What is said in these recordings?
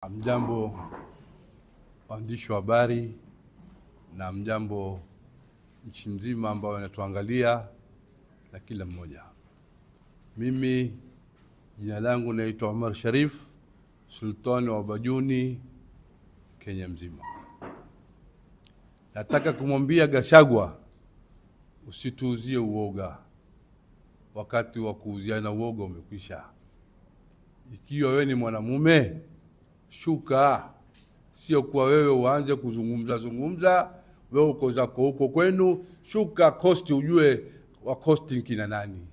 Mjambo waandishi wa habari na mjambo nchi mzima ambao wanatuangalia na kila mmoja. Mimi jina langu naitwa Omar Sharif, Sultani wa Bajuni, Kenya mzima. Nataka kumwambia Gachagua, usituuzie uoga. Wakati wa kuuziana uoga umekwisha. Ikiwa wewe ni mwanamume, shuka. Sio kwa wewe uanze kuzungumza, wewe uko zako huko kwenu, shuka cost ujue wa costing kina nani.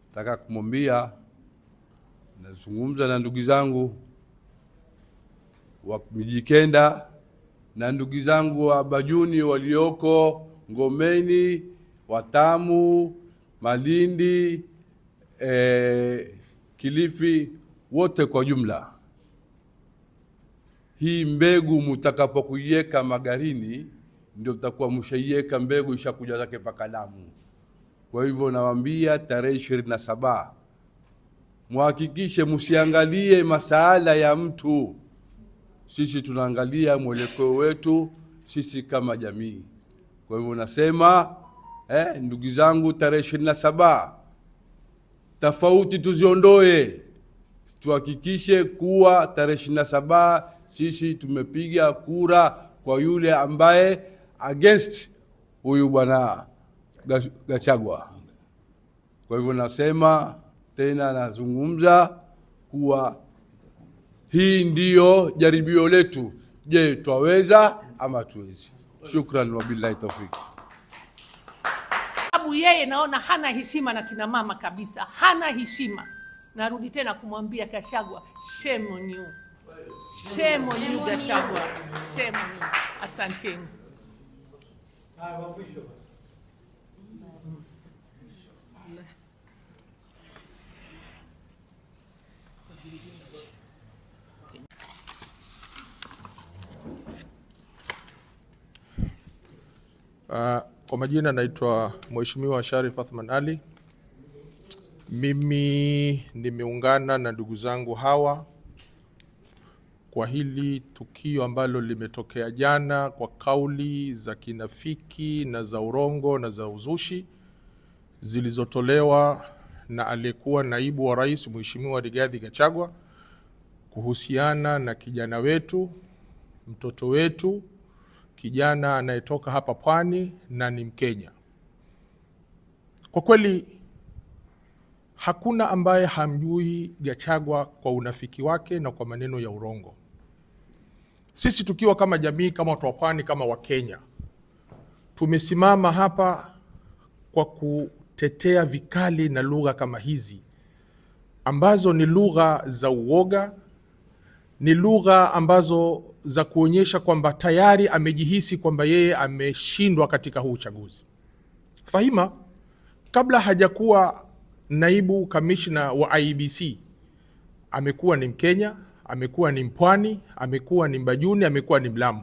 Nataka kumwambia, nazungumza na ndugu zangu wa Mijikenda na ndugu zangu wa Bajuni walioko Ngomeni, Watamu, Malindi, Kilifi, wote kwa jumla. Hii mbegu mtakapokuiweka magarini ndio mtakuwa mshaiweka mbegu ishakuja zake paka Lamu. Kwa hivyo nawaambia tarehe 27 muhakikishe msiangalie masuala ya mtu. Sisi tunaangalia mwelekeo wetu sisi kama jamii. Kwa hivyo nasema ndugu zangu, tarehe 27 tofauti tuziondoe. Tuhakikishe kuwa tarehe 27 sisi tumepiga kura kwa yule ambaye against huyu bwana Gachagua. Kwa hivyo nasema tena, nazungumza kuwa hii ndiyo jaribio letu. Je, twaweza ama tuwezi? Shukran wa billahi tawfik. Sababu yeye naona hana heshima na kina mama kabisa, hana heshima. Narudi tena kumwambia Gachagua, shame on you. Shame on you Gachagua. Shame on you. Asanteni. Kwa majina naitwa Mheshimiwa Sharif Athman Ali. Mimi nimeungana na ndugu zangu hawa kwa hili tukio ambalo limetokea jana, kwa kauli za kinafiki na za urongo na za uzushi zilizotolewa na aliyekuwa naibu wa rais Mheshimiwa Rigathi Gachagua kuhusiana na kijana wetu, mtoto wetu, kijana anayetoka hapa Pwani na ni Mkenya. Kwa kweli hakuna ambaye hamjui Gachagua kwa unafiki wake na kwa maneno ya urongo. Sisi tukiwa kama jamii, kama watu wa Pwani, kama wa Kenya, tumesimama hapa kwa kutetea vikali na lugha kama hizi ambazo ni lugha za uoga, ni lugha ambazo za kuonyesha kwamba tayari amejihisi kwamba yeye ameshindwa katika huu uchaguzi. Fahima, kabla hajakuwa naibu kamishna wa IEBC, amekuwa ni Mkenya, amekuwa ni Mpwani, amekuwa ni Mbajuni, amekuwa ni Mlamu.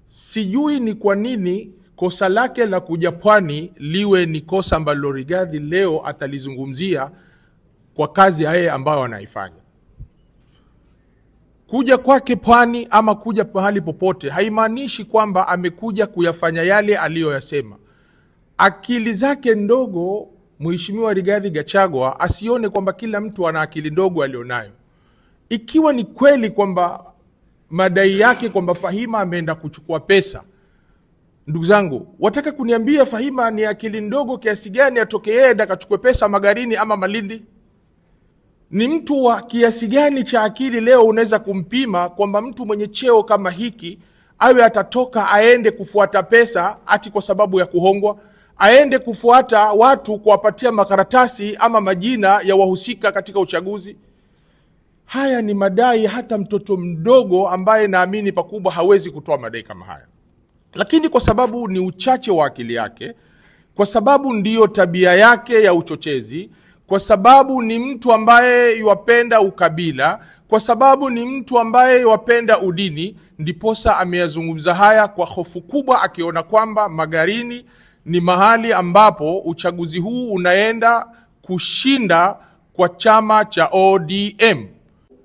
Sijui ni kwa nini kosa lake la kuja Pwani liwe ni kosa ambalo Rigathi leo atalizungumzia kwa kazi yeye ambayo anaifanya. Kuja kwake Pwani ama kuja pahali popote haimaanishi kwamba amekuja kuyafanya yale aliyoyasema. Akili zake ndogo Mheshimiwa Rigathi Gachagua asione kwamba kila mtu ana akili ndogo alionayo. Ikiwa ni kweli kwamba madai yake kwamba Fahima ameenda kuchukua pesa, ndugu zangu, wataka kuniambia Fahima ni akili ndogo kiasi gani atoke yeye akachukue pesa Magarini ama Malindi? Ni mtu wa kiasi gani cha akili leo unaweza kumpima kwamba mtu mwenye cheo kama hiki awe atatoka aende kufuata pesa ati kwa sababu ya kuhongwa, aende kufuata watu kuwapatia makaratasi ama majina ya wahusika katika uchaguzi? Haya ni madai hata mtoto mdogo ambaye naamini pakubwa hawezi kutoa madai kama haya. Lakini kwa sababu ni uchache wa akili yake, kwa sababu ndiyo tabia yake ya uchochezi, kwa sababu ni mtu ambaye yuwapenda ukabila, kwa sababu ni mtu ambaye yuwapenda udini, ndiposa ameyazungumza haya kwa hofu kubwa, akiona kwamba Magarini ni mahali ambapo uchaguzi huu unaenda kushinda kwa chama cha ODM.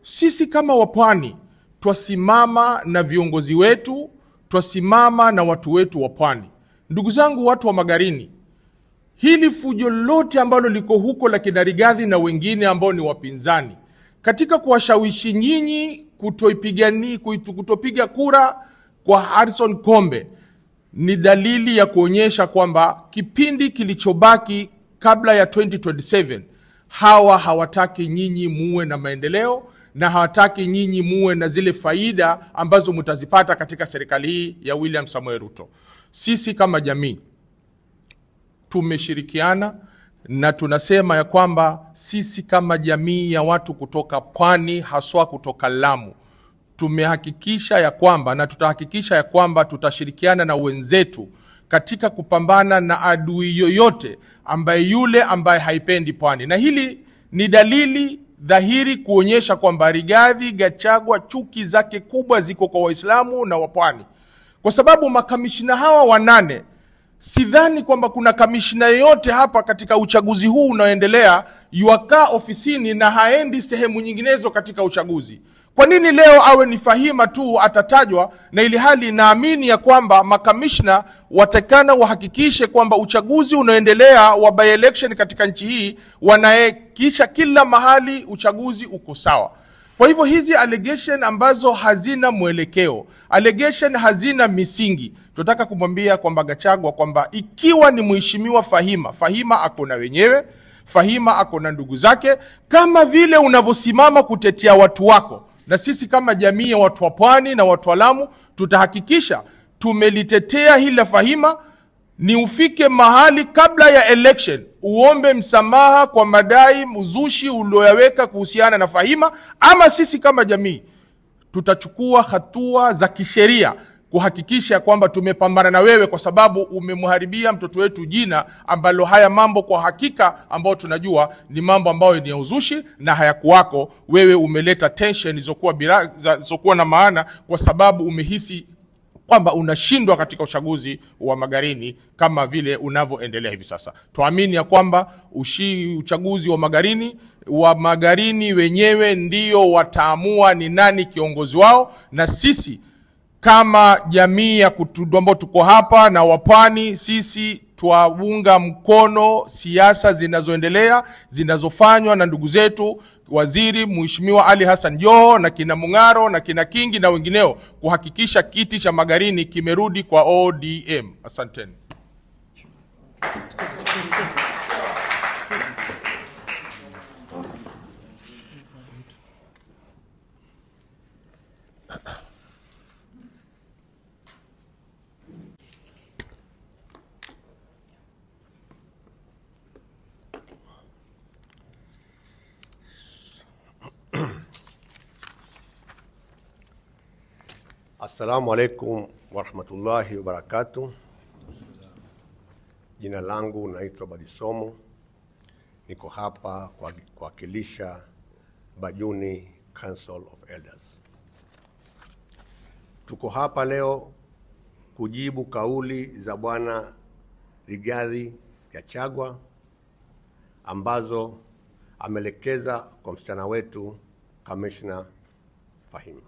sisi kama wapwani twasimama na viongozi wetu, twasimama na watu wetu wa pwani. Ndugu zangu watu wa Magarini, hili fujo lote ambalo liko huko la kina Rigathi na wengine ambao ni wapinzani, katika kuwashawishi nyinyi kutopiga kura kwa Harrison Kombe, ni dalili ya kuonyesha kwamba kipindi kilichobaki kabla ya 2027 hawa hawataki nyinyi muwe na maendeleo, na hawataki nyinyi muwe na zile faida ambazo mtazipata katika serikali hii ya William Samoei Ruto. Sisi kama jamii tumeshirikiana na tunasema ya kwamba sisi kama jamii ya watu kutoka pwani, haswa kutoka Lamu, tumehakikisha ya kwamba na tutahakikisha ya kwamba tutashirikiana na wenzetu katika kupambana na adui yoyote ambaye haipendi pwani. Na hili ni dalili dhahiri kuonyesha kwamba Rigathi Gachagua chuki zake kubwa ziko kwa Waislamu na wapwani. Kwa sababu makamishina hawa 8, sidhani kwamba kuna kamishina yoyote hapa katika uchaguzi huu unaoendelea yuakaa ofisini na haendi sehemu nyinginezo katika uchaguzi. Kwa nini leo awe ni Fahima tu atatajwa, na ili hali naamini ya kwamba makamishna watakana wahakikishe kwamba uchaguzi unaoendelea wa by election katika nchi hii wanahakikisha kila mahali uchaguzi uko sawa. Kwa hivyo hizi allegation ambazo hazina mwelekeo, allegation hazina misingi, tunataka kumwambia kwamba Gachagua kwamba ikiwa ni mheshimiwa Fahima ako na wenyewe, Fahima ako na ndugu zake, kama vile unavyosimama kutetea watu wako. Na sisi kama jamii ya watu wa pwani na watu wa Lamu tutahakikisha tumelitetea hili Fahima. Ni ufike mahali kabla ya election uombe msamaha kwa madai uzushi ulioyaweka kuhusiana na Fahima, ama sisi kama jamii tutachukua hatua za kisheria kuhakikisha kwamba tumepambana na wewe, kwa sababu umemharibia mtoto wetu jina, ambalo haya mambo kwa hakika ambao tunajua ni mambo ambayo ni ya uzushi na hayakuwako. Wewe umeleta tension izokuwa na maana, kwa sababu umehisi kwamba unashindwa katika uchaguzi wa Magarini kama vile unavyoendelea hivi sasa. Tuamini ya kwamba uchaguzi wa Magarini wenyewe ndio wataamua ni nani kiongozi wao, na sisi kama jamii ya ambao tuko hapa na wapwani, sisi tuwaunga mkono siasa zinazoendelea zinazofanywa na ndugu zetu Waziri Mheshimiwa Ali Hassan Joho na kina Mungaro na kina Kingi na wengineo kuhakikisha kiti cha Magarini kimerudi kwa ODM. Asanteni. Assalamu alaikum warahmatullahi wabarakatuh. Jina langu naitwa Badisomo. Niko hapa kuwakilisha Bajuni Council of Elders. Tuko hapa leo kujibu kauli za Bwana Rigathi Gachagua ambazo amelekeza kwa msichana wetu Commissioner Fahima.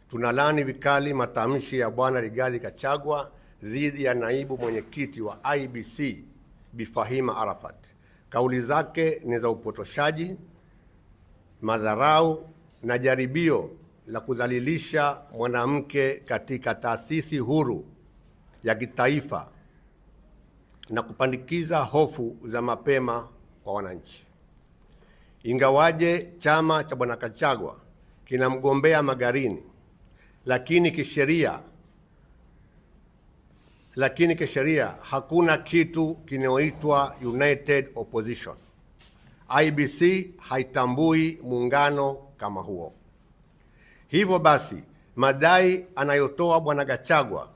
Tunalani vikali matamshi ya Bwana Rigathi Gachagua dhidi ya naibu mwenyekiti wa IEBC Bi Fahima Arafat. Kauli zake ni za upotoshaji, madharau na jaribio la kudhalilisha mwanamke katika taasisi huru ya kitaifa na kupandikiza hofu za mapema kwa wananchi. Ingawaje chama cha Bwana Gachagua kinamgombea Magarini, lakini kisheria hakuna kitu kinaoitwa United Opposition. IEBC haitambui muungano kama huo. Hivyo basi, madai anayotoa Bwana Gachagua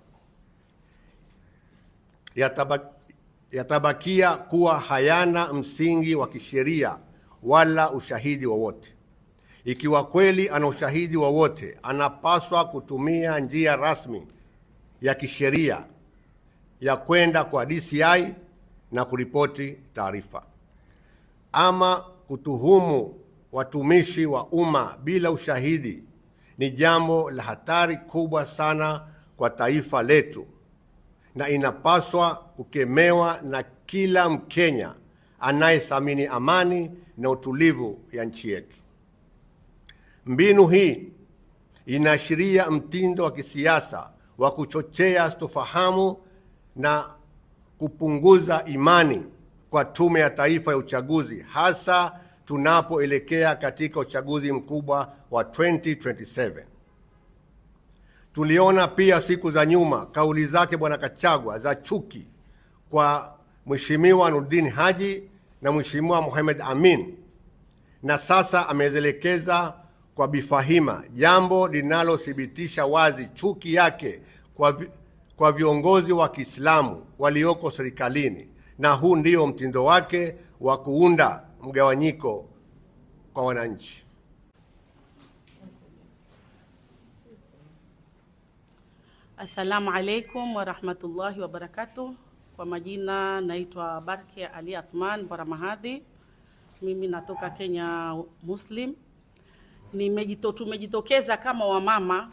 yatabakia kuwa hayana msingi wa kisheria wala ushahidi wowote. Ikiwa kweli ana ushahidi wowote, anapaswa kutumia njia rasmi ya kisheria ya kwenda kwa DCI na kuripoti taarifa. Ama kutuhumu watumishi wa umma bila ushahidi ni jambo la hatari kubwa sana kwa taifa letu na inapaswa kukemewa na kila Mkenya anayethamini amani na utulivu ya nchi yetu. Mbinu hii inaashiria mtindo wa kisiasa wa kuchochea sitofahamu na kupunguza imani kwa Tume ya Taifa ya Uchaguzi, hasa tunapoelekea katika uchaguzi mkubwa wa 2027. Tuliona pia siku za nyuma kauli zake Bwana Gachagua za chuki kwa Mheshimiwa Nurdin Haji na Mheshimiwa Mohamed Amin, na sasa amezelekeza kwa Bi Fahima, jambo linalothibitisha wazi chuki yake kwa viongozi wa Kiislamu walioko serikalini, na huu ndio mtindo wake wa kuunda mgawanyiko kwa wananchi. Assalamu alaikum wa rahmatullahi wa barakatuh. Kwa majina naitwa Barkia Ali Athman Baramahadhi. Mimi natoka Kenya Muslim. Tumejitokeza kama wamama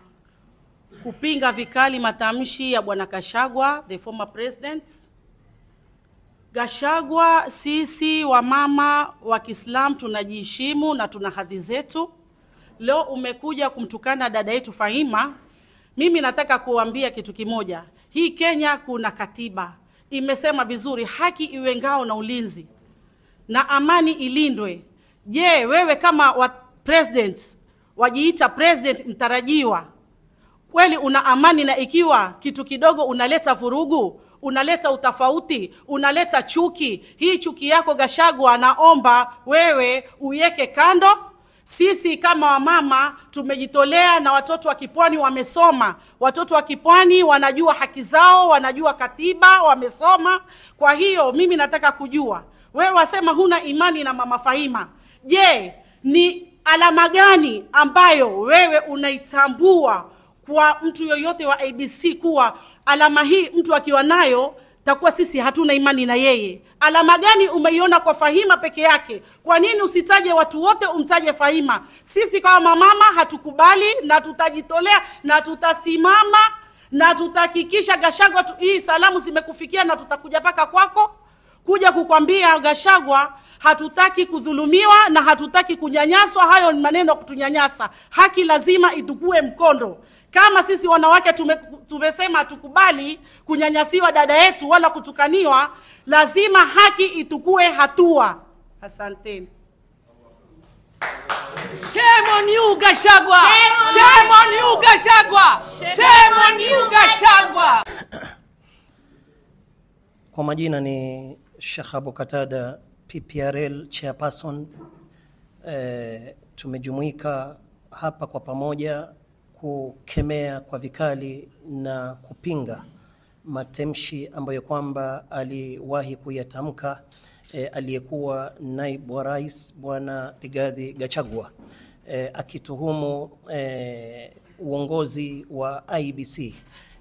kupinga vikali matamshi ya Bwana Gachagua, the former president. Gachagua, sisi wamama wa Kiislamu tunajiheshimu na tuna hadhi zetu. Leo umekuja kumtukana dada yetu Fahima. Mimi nataka kuambia kitu kimoja. Hii Kenya kuna katiba. Imesema vizuri haki iwe ngao na ulinzi na amani ilindwe. Je, wewe kama president, wajiita president mtarajiwa, kweli una amani? Na ikiwa kitu kidogo unaleta vurugu, unaleta utafauti, unaleta chuki, hii chuki yako Gachagua naomba wewe uiweke kando. Sisi kama wamama tumejitolea na watoto wa Kipwani wamesoma. Watoto wa Kipwani wanajua haki zao, wanajua katiba, wamesoma. Kwa hiyo mimi nataka kujua, wewe wasema huna imani na Mama Fahima. Je, ni alama gani ambayo wewe unaitambua kwa mtu yoyote wa ABC kuwa alama hii mtu akiwa nayo takuwa sisi hatuna imani na yeye? Alama gani umeiona kwa Fahima peke yake? Kwa nini usitaje watu wote, umtaje Fahima? Sisi kama mama hatukubali na tutajitolea na tutasimama na tutahakikisha Gachagua hii salamu zimekufikia, na tutakuja paka kwako kuja kukwambia Gachagua hatutaki kudhulumiwa na hatutaki kunyanyaswa. Hayo ni maneno ya kutunyanyasa. Haki lazima itukue mkondo. Kama sisi wanawake tumesema hatukubali kunyanyasiwa dada yetu wala kutukaniwa, lazima haki itukue hatua. Asanteni. Shame on you Gachagua. Shame on you Gachagua. Shame on you Gachagua. Kwa majina ni Sheikh Abu Katada, PPRL chairperson. Tumejumuika hapa kwa pamoja kukemea kwa vikali na kupinga matamshi ambayo kwamba aliwahi kuyatamka aliyekuwa naibu wa rais Bwana Rigathi Gachagua, akituhumu uongozi wa IEBC.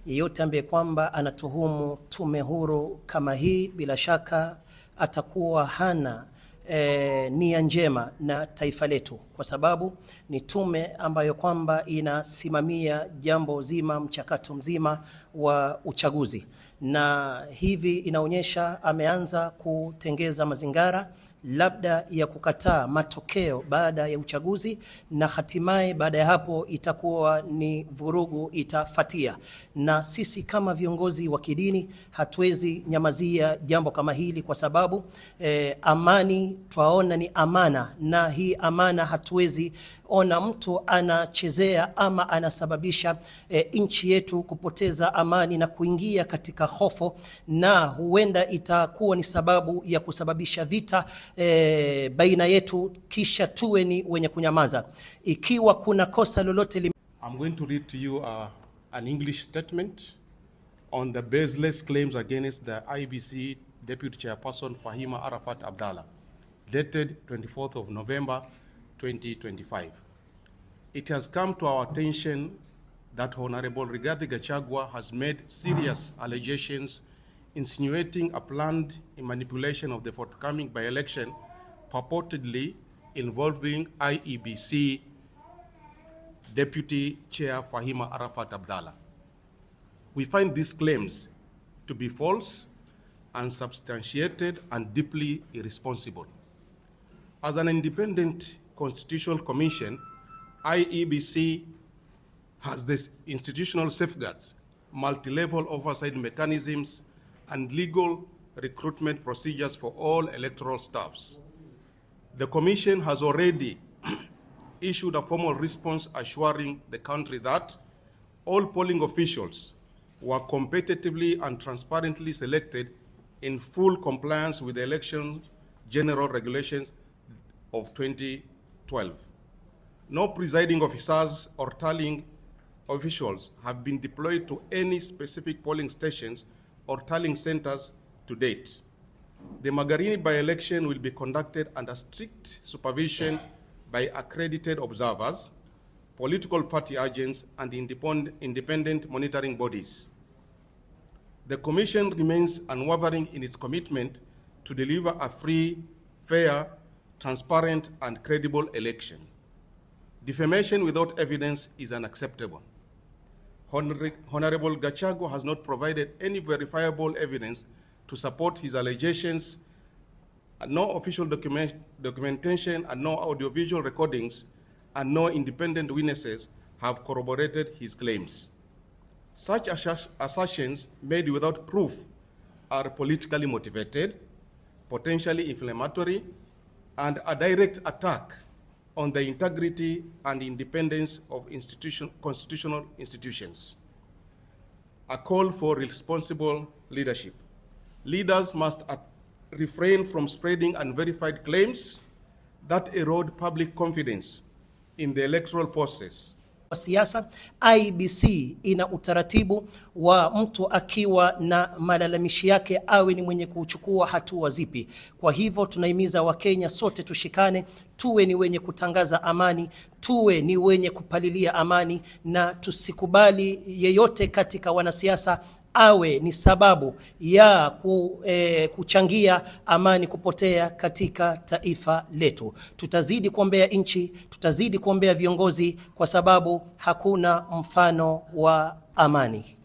Yeyote ambaye kwamba anatuhumu tume huru kama hii, bila shaka atakuwa hana nia njema na taifa letu, kwa sababu ni tume ambayo kwamba inasimamia jambo zima, mchakato mzima wa uchaguzi, na hivi inaonyesha ameanza kutengeza mazingara labda ya kukataa matokeo baada ya uchaguzi, na hatimaye baada ya hapo itakuwa ni vurugu itafatia. Na sisi kama viongozi wa kidini hatuwezi nyamazia jambo kama hili, kwa sababu amani twaona ni amana, na hii amana hatuwezi ona mtu anachezea ama anasababisha nchi yetu kupoteza amani na kuingia katika hofu, na huenda itakuwa ni sababu ya kusababisha vita baina yetu, kisha tuwe ni wenye kunyamaza. Ikiwa kuna kosa lolote I'm going to read to you an English statement on the baseless claims against the IEBC Deputy Chairperson Fahima Arafat Abdallah, dated 24th of November 2025. It has come to our attention that Honorable Rigathi Gachagua has made serious allegations insinuating a planned manipulation of the forthcoming by-election, purportedly involving IEBC Deputy Chair Fahima Arafat Abdallah. We find these claims to be false, unsubstantiated, and deeply irresponsible. As an independent constitutional commission, IEBC has this institutional safeguards, multi-level oversight mechanisms, and legal recruitment procedures for all electoral staffs. The Commission has already issued a formal response assuring the country that all polling officials were competitively and transparently selected in full compliance with the Election General Regulations of 2012. No presiding officers or tallying officials have been deployed to any specific polling stations or tallying centers to date. The Magarini by-election will be conducted under strict supervision by accredited observers, political party agents, and independent monitoring bodies. The Commission remains unwavering in its commitment to deliver a free, fair, transparent, and credible election. Defamation without evidence is unacceptable. Honorable Gachagua has not provided any verifiable evidence to support his allegations, and no official documentation and no audiovisual recordings and no independent witnesses have corroborated his claims. Such assertions made without proof are politically motivated, potentially inflammatory, and a direct attack on the integrity and independence of constitutional institutions. A call for responsible leadership. Leaders must refrain from spreading unverified claims that erode public confidence in the electoral process. Siasa, IEBC ina utaratibu wa mtu akiwa na malalamishi yake awe ni mwenye kuchukua hatua zipi. Kwa hivyo tunahimiza Wakenya sote tushikane, tuwe ni wenye kutangaza amani, tuwe ni wenye kupalilia amani, na tusikubali yeyote katika wanasiasa awe ni sababu ya kuchangia amani kupotea katika taifa letu. Tutazidi kuombea nchi, tutazidi kuombea viongozi, kwa sababu hakuna mfano wa amani.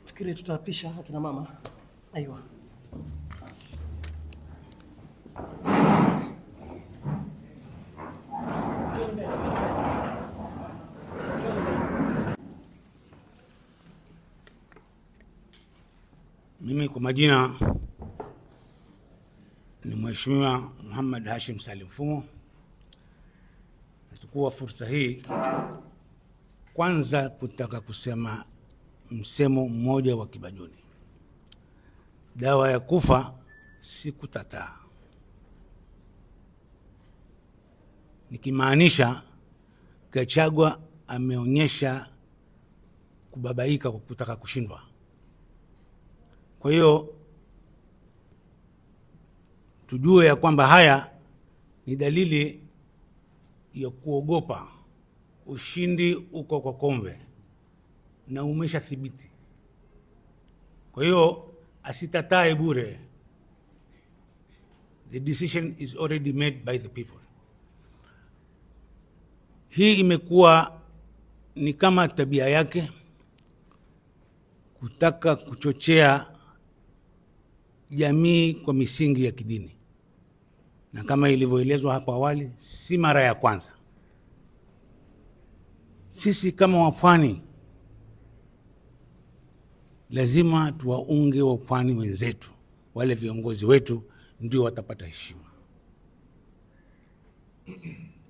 Fikiri tutapisha akina mama. Aiwa. Mimi kwa majina ni Mheshimiwa Muhammad Hashim Salim Fumo. Nachukua fursa hii kwanza kutaka kusema msemo mmoja wa Kibajuni. Dawa ya kufa si kutataa. Nikimaanisha Gachagua ameonyesha kubabaika kwa kutaka kushindwa. Kwa hiyo tujue ya kwamba haya ni dalili ya kuogopa. Ushindi uko kwa kombe na umesha thibiti. Kwa hiyo asitatae bure. The decision is already made by the people. Hii imekuwa ni kama tabia yake kutaka kuchochea jamii kwa misingi ya kidini. Na kama ilivyoelezwa hapo awali, si mara ya kwanza. Sisi kama wapwani lazima tuwaunge wapwani wenzetu. Wale viongozi wetu ndio watapata heshima.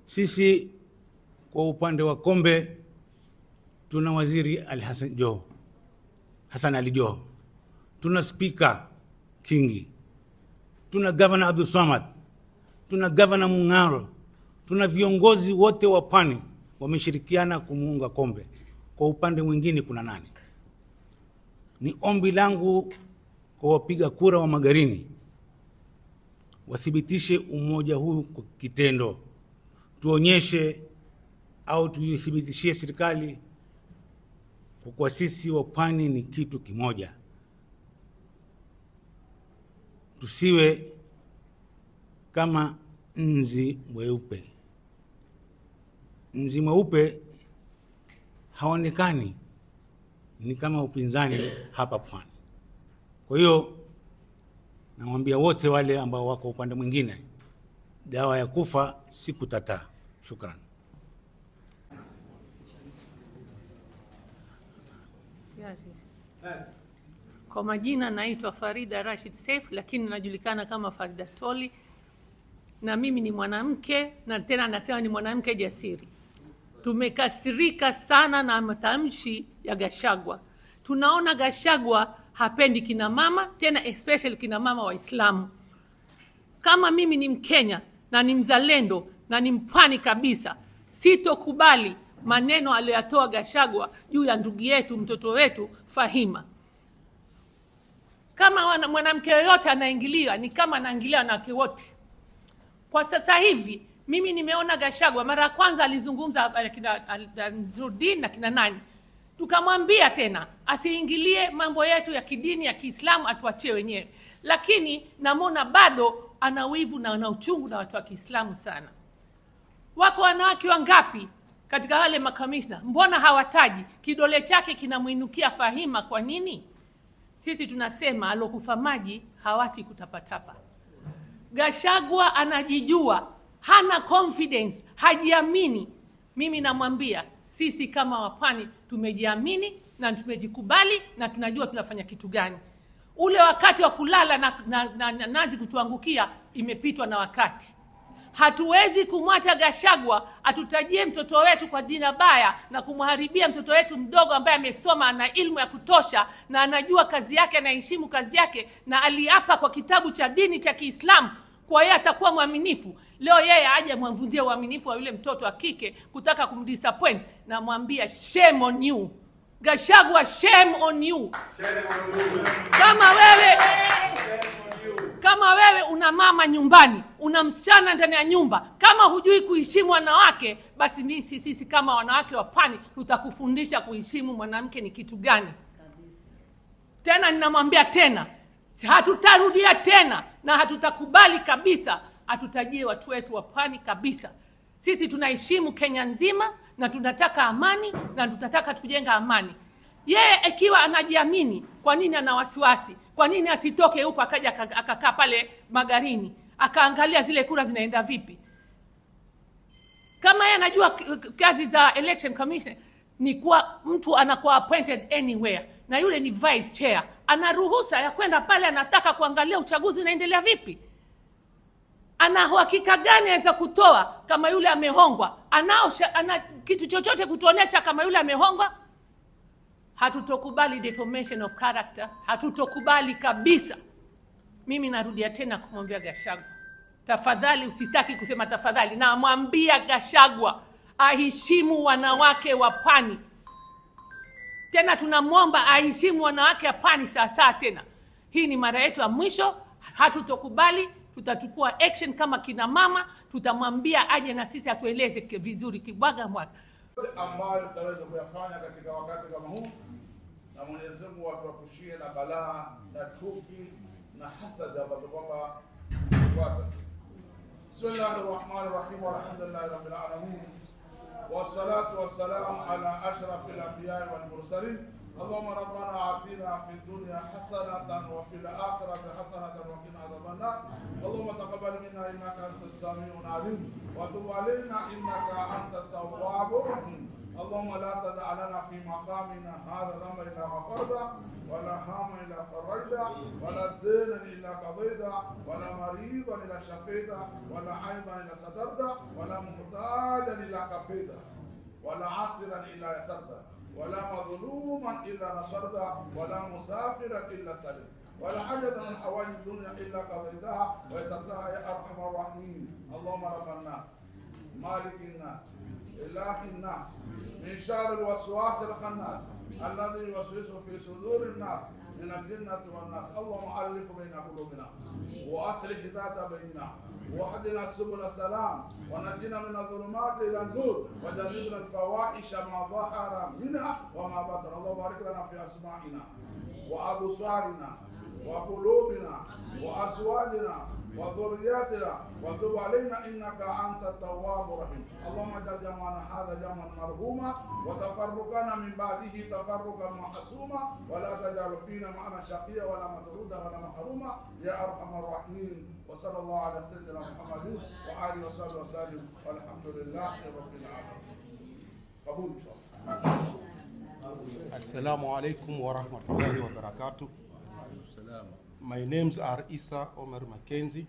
Sisi kwa upande wa kombe tuna waziri Hassan Ali Joho. Tuna speaker Kingi. Tuna governor Abdul Swamad. Tuna governor Mung'aro. Tuna viongozi wote wa pwani wameshirikiana kumuunga kombe. Kwa upande mwingine kuna nani? Ni ombi langu kwa wapiga kura wa Magarini wathibitishe umoja huu kwa kitendo. Tuonyeshe au tuithibitishie serikali kwa sisi wa pwani ni kitu kimoja. Tusiwe kama nzi mweupe. Nzi mweupe haonekani, ni kama upinzani hapa Pwani. Kwa hiyo namwambia wote wale ambao wako upande mwingine, dawa ya kufa si kutataa. Shukran. Kwa majina naitwa Farida Rashid Saif, lakini najulikana kama Farida Toli, na mimi ni mwanamke, na tena nasema ni mwanamke jasiri. Tumekasirika sana na matamshi ya Gachagua. Tunaona Gachagua hapendi kina mama, tena especially kina mama Waislamu. Kama mimi ni Mkenya na ni mzalendo na ni mpwani kabisa, sitokubali maneno aliyotoa Gachagua juu ya ndugu yetu, mtoto wetu Fahima. Kama mwanamke yoyote anaingilia, ni kama anaingilia wanawake wote. Kwa sasa hivi mimi nimeona Gachagua mara ya kwanza alizungumza kina Nurdin na kina nani, tukamwambia tena asiingilie mambo yetu ya kidini ya Kiislamu, atuachie wenyewe. Lakini namona bado ana wivu na ana uchungu na watu wa Kiislamu sana. Wako wanawake wangapi katika wale makamishna? Mbona hawataji? Kidole chake kinamuinukia Fahima kwa nini? Sisi tunasema alokufa maji hawati kutapatapa. Gachagua anajijua, hana confidence, hajiamini. Mimi namwambia sisi kama Wapwani tumejiamini na tumejikubali na tunajua tunafanya kitu gani. Ule wakati wa kulala na nazi kutuangukia imepitwa na wakati. Hatuwezi kumwacha Gachagua atutajie mtoto wetu kwa jina baya na kumharibia mtoto wetu mdogo ambaye amesoma, ana elimu ya kutosha na anajua kazi yake, anaheshimu kazi yake, na aliapa kwa kitabu cha dini cha Kiislamu kwa yeye atakuwa mwaminifu. Leo yeye aje mwamvunjie uaminifu wa yule mtoto wa kike kutaka kumdisappoint. Na mwambia shame on you Gachagua, shame on you. Kama wewe una mama nyumbani, una msichana ndani ya nyumba, kama hujui kuheshimu wanawake, basi sisi kama wanawake wa Pwani tutakufundisha kuheshimu mwanamke ni kitu gani. Tena ninamwambia tena, hatutarudia tena na hatutakubali kabisa atutajie watu wetu wa Pwani kabisa. Sisi tunaheshimu Kenya nzima na tunataka amani na tutataka kujenga amani. Yeye ikiwa anajiamini, kwa nini ana wasiwasi? Kwa nini asitoke huko akaja akakaa pale Magarini akaangalia zile kura zinaenda vipi? Kama yeye anajua kazi za election commission ni kwa mtu anakuwa appointed anywhere, na yule ni vice chair, ana ruhusa ya kwenda pale, anataka kuangalia uchaguzi unaendelea vipi. Ana uhakika gani aweza kutoa kama yule amehongwa? Ana kitu chochote kutuonesha kama yule amehongwa? Hatutokubali deformation of character, hatutokubali kabisa. Mimi narudia tena kumwambia Gachagua, tafadhali, usitaki kusema tafadhali, na mwambia Gachagua aheshimu wanawake wa Pwani. Tena tunamwomba aheshimu wanawake wa Pwani sasa tena. Hii ni mara yetu ya mwisho, hatutokubali. Tutachukua action kama kina mama, tutamwambia aje na sisi atueleze vizuri kibwaga mwaka ambayo tutaweza kuyafanya katika wakati kama huu, na Mwenyezi Mungu atuepushie na balaa na chuki na hasada ambazo kwamba tufuata. Bismillahirrahmanirrahim, walhamdulillahi rabbil alamin, wassalatu wassalamu ala ashrafil anbiya'i wal mursalin. اللهم ربنا آتنا في الدنيا حسنة وفي الآخرة حسنة وقنا عذاب النار. اللهم تقبل منا إنك أنت السميع العليم وتب علينا إنك أنت التواب الرحيم. اللهم لا تدع لنا في مقامنا هذا ذنبا إلا غفرته ولا هاما إلا فرجته ولا دينا إلا قضيته ولا مريضا إلا شفيته ولا عيبا إلا سترته ولا محتاجا إلا كفيته ولا عسرا إلا يسرته ولا مظلوما إلا نصرته ولا مسافرا إلا سلم ولا حاجة من حوائج الدنيا إلا قضيتها ويسرتها يا أرحم الراحمين. اللهم رب الناس مالك الناس إله الناس من شر الوسواس الخناس الذي يوسوس في صدور الناس من الجنة والناس. اللهم ألف بين قلوبنا وأصلح ذات بيننا واهدنا سبل السلام ونجنا من الظلمات إلى النور وجنبنا الفواحش ما ظهر منها وما بطن. اللهم بارك لنا في أسماعنا وأبصارنا وقلوبنا وأزواجنا وذرياتنا وتب علينا إنك أنت التواب الرحيم. اللهم اجعل جمعنا هذا جمعا مرحوما وتفرقنا من بعده تفرقا معصوما ولا تجعل فينا معنا شقيا ولا مطرودا ولا محروما يا أرحم الراحمين. وصلى الله على سيدنا محمد وآله وصحبه وسلم والحمد لله رب العالمين. قبول إن شاء الله. Assalamu alaikum wa rahmatullahi wa barakatuh. My names are Isa Omar Mackenzie.